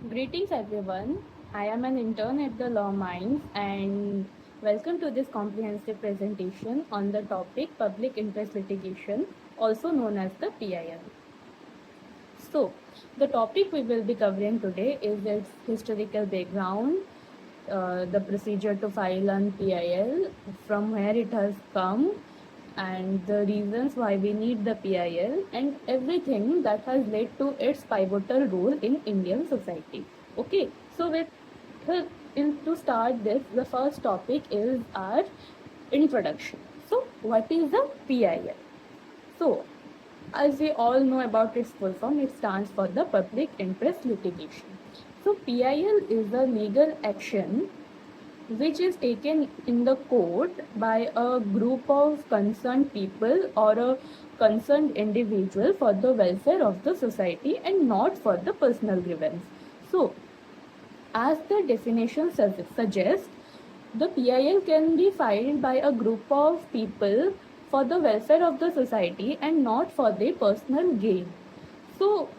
Greetings everyone. I am an intern at the Law Minds and welcome to this comprehensive presentation on the topic public interest litigation, also known as the PIL. So, the topic we will be covering today is its historical background, the procedure to file an PIL, from where it has come, and the reasons why we need the PIL, and everything that has led to its pivotal role in Indian society. Okay, so to start this, the first topic is our introduction. So, what is the PIL? So, as we all know about its full form, it stands for the Public Interest Litigation. So, PIL is a legal action which is taken in the court by a group of concerned people or a concerned individual for the welfare of the society and not for the personal grievance. So, as the definition suggests, the PIL can be filed by a group of people for the welfare of the society and not for their personal gain. So,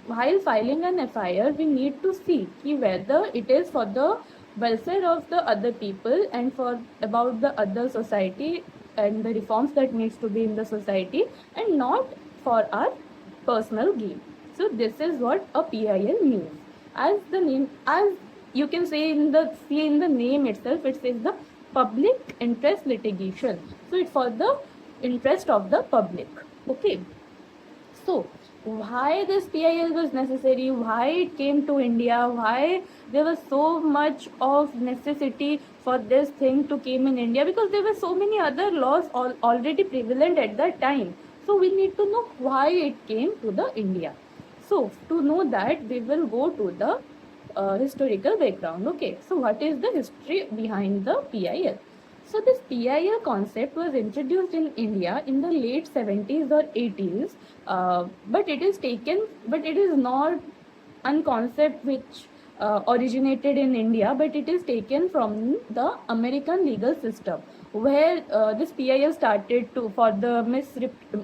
while filing an FIR, we need to see whether it is for the welfare of the other people and for about the other society and the reforms that needs to be in the society and not for our personal gain. So this is what a PIL means. As you can see in the name itself, it says the public interest litigation. So it's for the interest of the public. Okay. So, why this PIL was necessary, why it came to India, why there was so much of necessity for this thing to came in India, because there were so many other laws already prevalent at that time. So, we need to know why it came to the India. So, to know that, we will go to the historical background. Okay, so what is the history behind the PIL? So this PIL concept was introduced in India in the late 70s or 80s, but it is not a concept which originated in India, but it is taken from the American legal system, where this PIL started to for the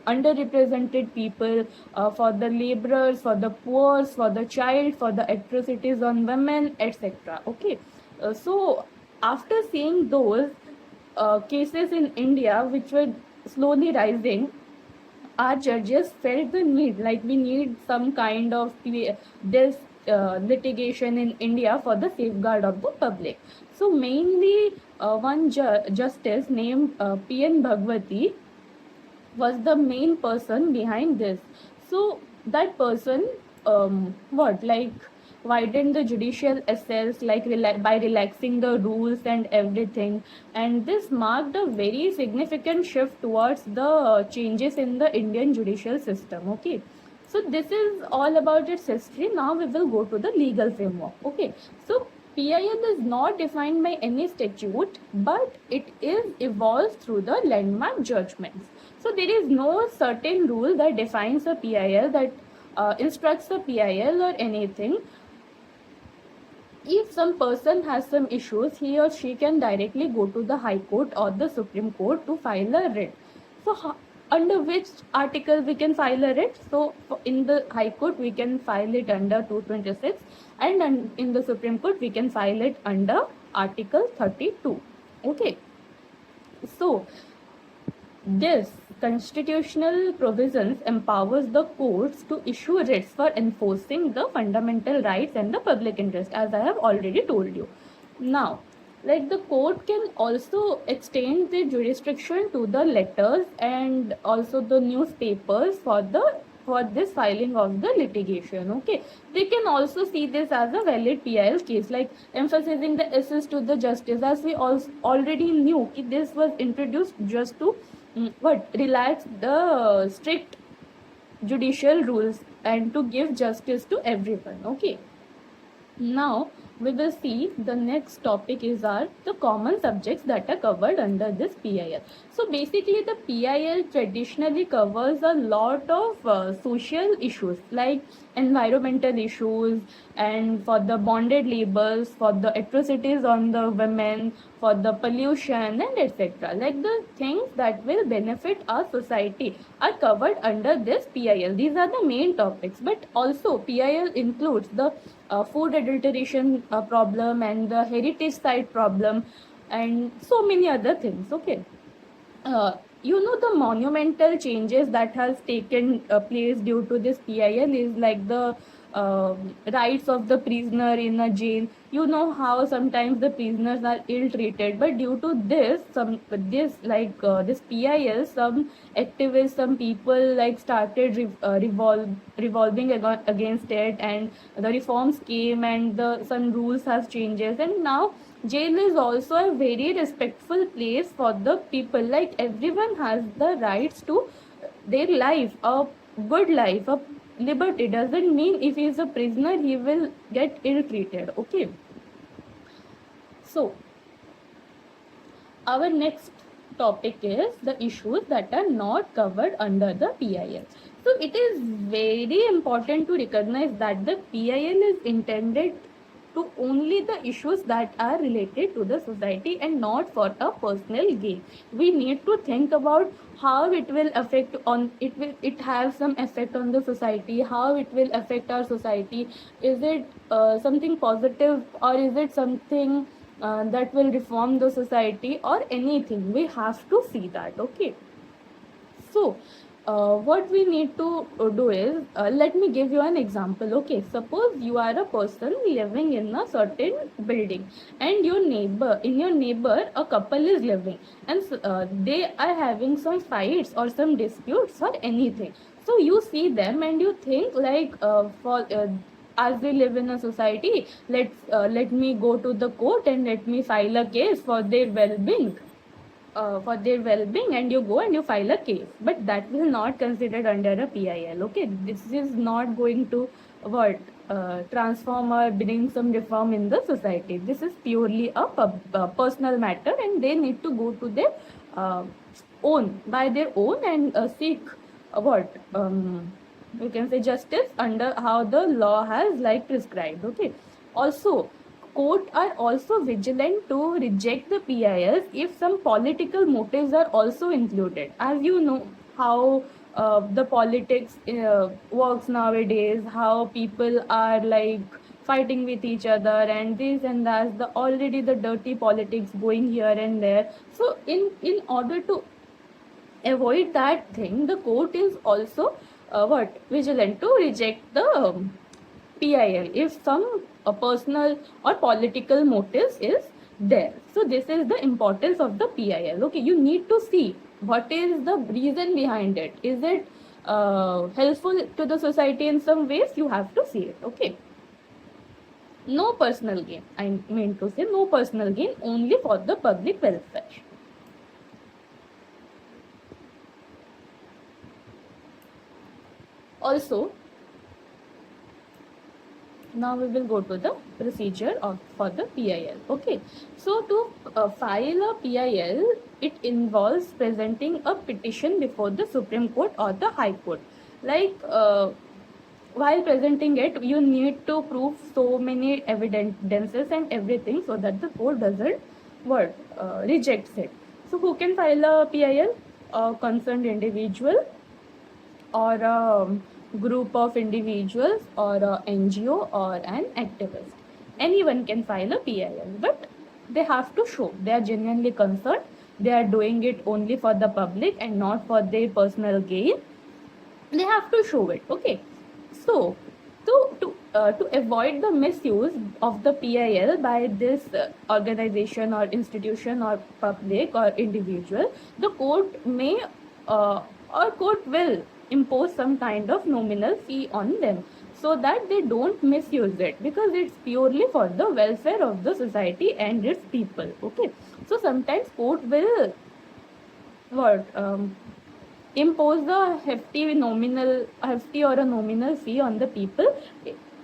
underrepresented people, for the laborers, for the poor, for the child, for the atrocities on women, etc. Okay, so after seeing those cases in India which were slowly rising, our judges felt the need, like we need some kind of this litigation in India for the safeguard of the public. So mainly one justice named P.N. Bhagwati was the main person behind this. So that person, what like widened the judicial access, like by relaxing the rules and everything, and this marked a very significant shift towards the changes in the Indian judicial system. Okay. So this is all about its history. Now we will go to the legal framework. Okay. So PIL is not defined by any statute, but it is evolved through the landmark judgments. So there is no certain rule that defines a PIL, that instructs a PIL or anything. If some person has some issues, he or she can directly go to the High Court or the Supreme Court to file a writ. So under which article we can file a writ? So in the High Court we can file it under 226, and in the Supreme Court we can file it under Article 32. Okay. So this constitutional provisions empowers the courts to issue writs for enforcing the fundamental rights and the public interest, as I have already told you. Now, like the court can also extend the jurisdiction to the letters and also the newspapers for this filing of the litigation. Okay, they can also see this as a valid PIL case, like emphasizing the essence to the justice, as we already knew this was introduced just to relax the strict judicial rules and to give justice to everyone. Okay, now we will see the next topic is the common subjects that are covered under this PIL. So basically the PIL traditionally covers a lot of social issues like environmental issues, and for the bonded labors, for the atrocities on the women, for the pollution and etc. Like the things that will benefit our society are covered under this PIL. These are the main topics, but also PIL includes the food adulteration problem, and the heritage site problem, and so many other things. Okay. uh, the monumental changes that has taken place due to this PIL is like the rights of the prisoner in a jail. You know how sometimes the prisoners are ill treated, but due to this PIL, some activists, some people like started revolving against it, and the reforms came, and some rules has changes, and now jail is also a very respectful place for the people. Like everyone has the rights to their life, a good life, a liberty. Doesn't mean if he is a prisoner he will get ill treated. Okay. So our next topic is the issues that are not covered under the PIL. So it is very important to recognize that the PIL is intended to only the issues that are related to the society and not for a personal gain. We need to think about how it will affect on it have some effect on the society, how it will affect our society. Is it something positive, or is it something that will reform the society, or anything? We have to see that. Okay. So what we need to do is, let me give you an example. Okay, suppose you are a person living in a certain building, and in your neighbor a couple is living, and they are having some fights or some disputes or anything. So you see them and you think like, for as they live in a society, let me go to the court and let me file a case for their well-being, and you go and you file a case, but that will not considered under a PIL. Okay, this is not going to transform or bring some reform in the society. This is purely a personal matter, and they need to go to their own by their own and seek you can say justice under how the law has like prescribed. Okay. Also, court are also vigilant to reject the PILs if some political motives are also included. As you know how the politics works nowadays, how people are like fighting with each other, and this and that, the already the dirty politics going here and there. So in order to avoid that thing, the court is also vigilant to reject the PIL if some personal or political motives is there. So this is the importance of the PIL. Okay, you need to see what is the reason behind it. Is it helpful to the society in some ways? You have to see it. Okay. No personal gain. I mean to say no personal gain, only for the public welfare. Also, now we will go to the procedure for the PIL. Okay, so to file a PIL, it involves presenting a petition before the Supreme Court or the High Court. Like while presenting it, you need to prove so many evidences and everything so that the court doesn't rejects it. So who can file a PIL? A concerned individual, or a group of individuals, or a NGO, or an activist. Anyone can file a PIL, but they have to show they are genuinely concerned. They are doing it only for the public and not for their personal gain. They have to show it. Okay. So to avoid the misuse of the PIL by this organization or institution or public or individual, the court may or court will impose some kind of nominal fee on them so that they don't misuse it, because it's purely for the welfare of the society and its people. Okay, so sometimes court will impose a hefty or a nominal fee on the people,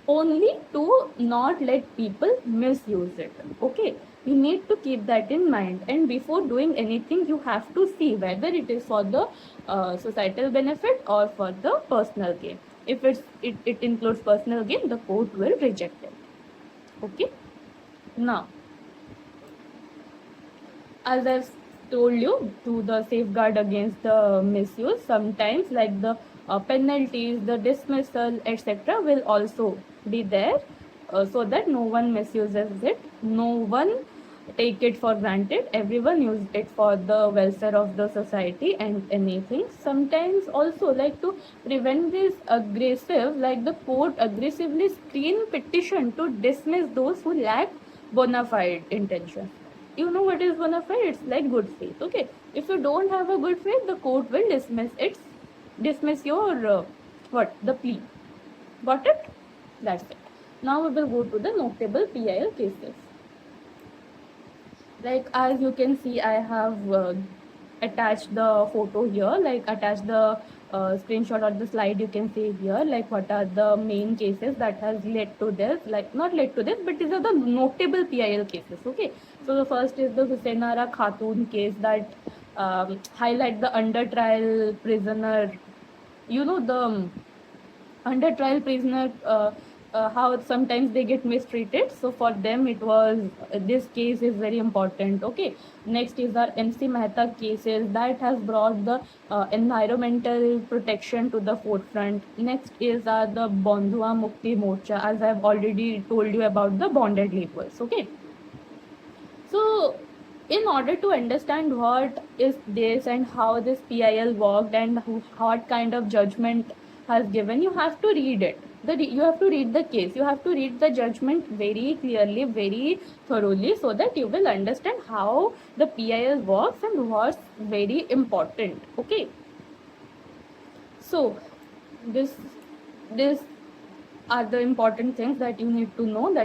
only to not let people misuse it. Okay, you need to keep that in mind, and before doing anything you have to see whether it is for the societal benefit or for the personal gain. If it includes personal gain, the court will reject it. Okay. Now, as I've told you, to the safeguard against the misuse, sometimes like the penalties, the dismissal, etc., will also be there so that no one misuses it, no one take it for granted, everyone use it for the welfare of the society and anything. Sometimes also, like, to prevent this aggressive, like the court aggressively screen petition to dismiss those who lack bona fide intention. You know what is bona fide? It's like good faith. Okay, if you don't have a good faith, the court will dismiss your what, the plea. Got it? That's it. Now we will go to the notable PIL cases. Like, as you can see, I have attached the photo here, like attached the screenshot or the slide. You can see here, like, what are the main cases that has led to this, like not led to this, but these are the notable PIL cases. Okay, so the first is the Husainara Khatun case that highlight the under trial prisoner, you know, the under trial prisoner, how sometimes they get mistreated. So for them it was, this case is very important. Okay, next is our MC Mehta cases that has brought the environmental protection to the forefront. Next is the Bondua Mukti Morcha, as I have already told you about the bonded laborers. Okay, so in order to understand what is this and how this PIL worked and what kind of judgment has given, you have to read it. You have to read the case. You have to read the judgment very clearly, very thoroughly, so that you will understand how the PIL works and what's very important. Okay. So this are the important things that you need to know,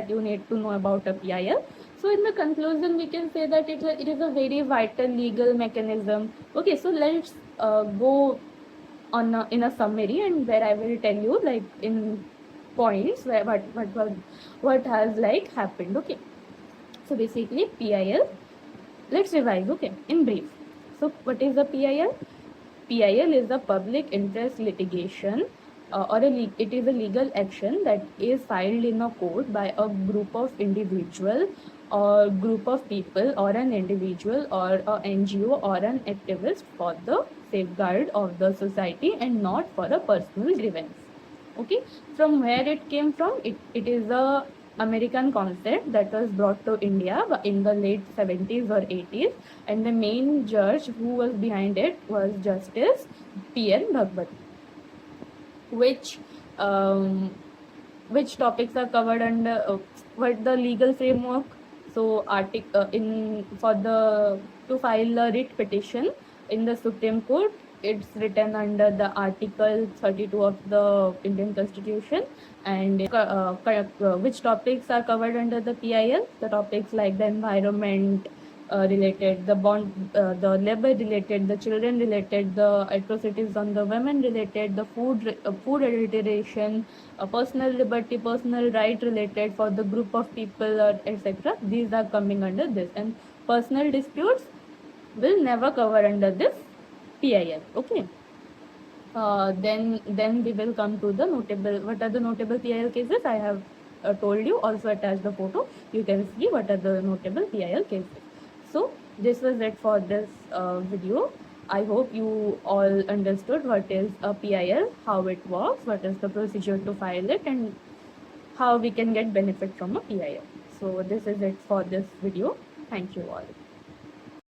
about a PIL. So in the conclusion, we can say that it is a very vital legal mechanism. Okay, so let's go on in a summary, and where I will tell you, like, in points where what has like happened. Okay, so basically PIL, let's revise. Okay, in brief. So what is the PIL? PIL is a public interest litigation, it is a legal action that is filed in a court by a group of individual or group of people or an individual or a NGO or an activist for the safeguard of the society and not for a personal grievance. Okay, from where it came from, it is a American concept that was brought to India in the late 70s or 80s, and the main judge who was behind it was Justice P.N. Bhagwati. Which topics are covered under what the legal framework? So to file a writ petition in the Supreme Court, it's written under the Article 32 of the Indian Constitution. And which topics are covered under the PIL? The topics like the environment related, the labor related, the children related, the atrocities on the women related, the food adulteration, personal liberty, personal right related for the group of people, etc. These are coming under this, and personal disputes will never cover under this PIL. Okay. Then we will come to the notable. What are the notable PIL cases? I have told you. Also attach the photo. You can see what are the notable PIL cases. So this was it for this video. I hope you all understood what is a PIL, how it works, what is the procedure to file it, and how we can get benefit from a PIL. So this is it for this video. Thank you all.